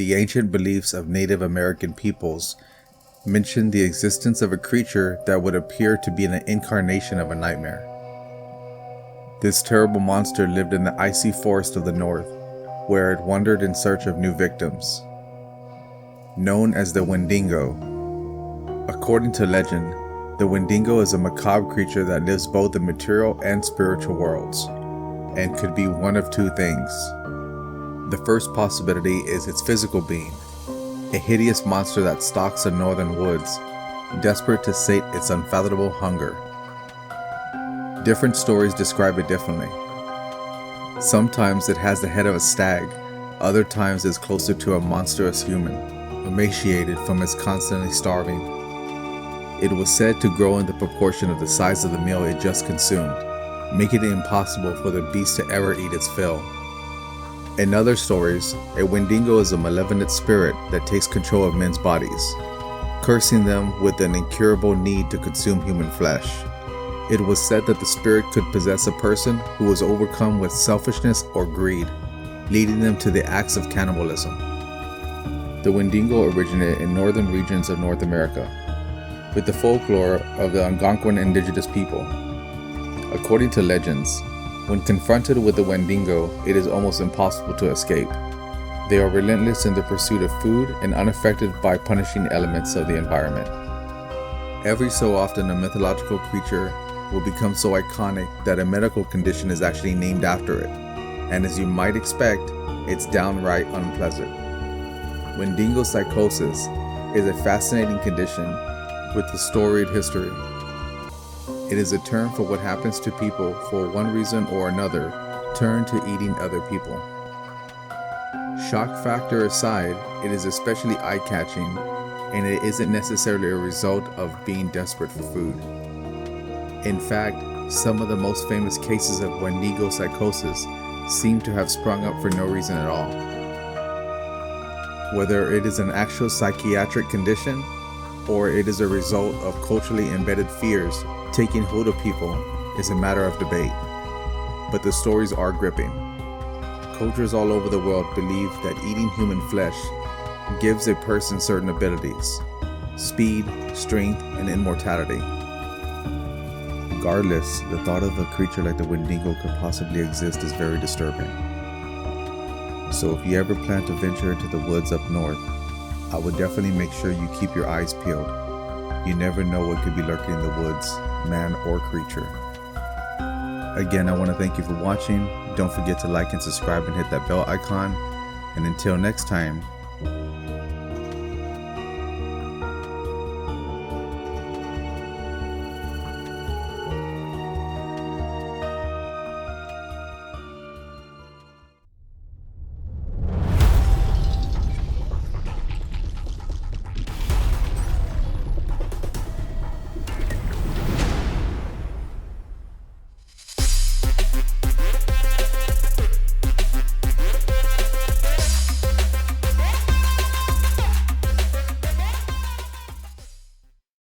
the ancient beliefs of Native American peoples mention the existence of a creature that would appear to be an incarnation of a nightmare. This terrible monster lived in the icy forest of the north, where it wandered in search of new victims. Known as the Wendigo. According to legend, the Wendigo is a macabre creature that lives both in material and spiritual worlds, and could be one of two things. The first possibility is its physical being, a hideous monster that stalks the northern woods, desperate to sate its unfathomable hunger. Different stories describe it differently. Sometimes it has the head of a stag, other times it's closer to a monstrous human, emaciated from its constantly starving. It was said to grow in the proportion of the size of the meal it just consumed, making it impossible for the beast to ever eat its fill. In other stories, a Wendigo is a malevolent spirit that takes control of men's bodies, cursing them with an incurable need to consume human flesh. It was said that the spirit could possess a person who was overcome with selfishness or greed, leading them to the acts of cannibalism. The Wendigo originated in northern regions of North America, with the folklore of the Algonquin indigenous people. According to legends, when confronted with the Wendigo, it is almost impossible to escape. They are relentless in their pursuit of food and unaffected by punishing elements of the environment. Every so often, a mythological creature will become so iconic that a medical condition is actually named after it, and as you might expect, it's downright unpleasant. Wendigo psychosis is a fascinating condition with a storied history. It is a term for what happens to people for one reason or another turn to eating other people. Shock factor aside, it is especially eye-catching, and it isn't necessarily a result of being desperate for food. In fact, some of the most famous cases of Wendigo psychosis seem to have sprung up for no reason at all. Whether it is an actual psychiatric condition, or it is a result of culturally embedded fears taking hold of people, is a matter of debate. But the stories are gripping. Cultures all over the world believe that eating human flesh gives a person certain abilities: speed, strength, and immortality. Regardless, the thought of a creature like the Wendigo could possibly exist is very disturbing. So if you ever plan to venture into the woods up north, I would definitely make sure you keep your eyes peeled. You never know what could be lurking in the woods, man or creature. Again, I want to thank you for watching. Don't forget to like and subscribe and hit that bell icon. And until next time,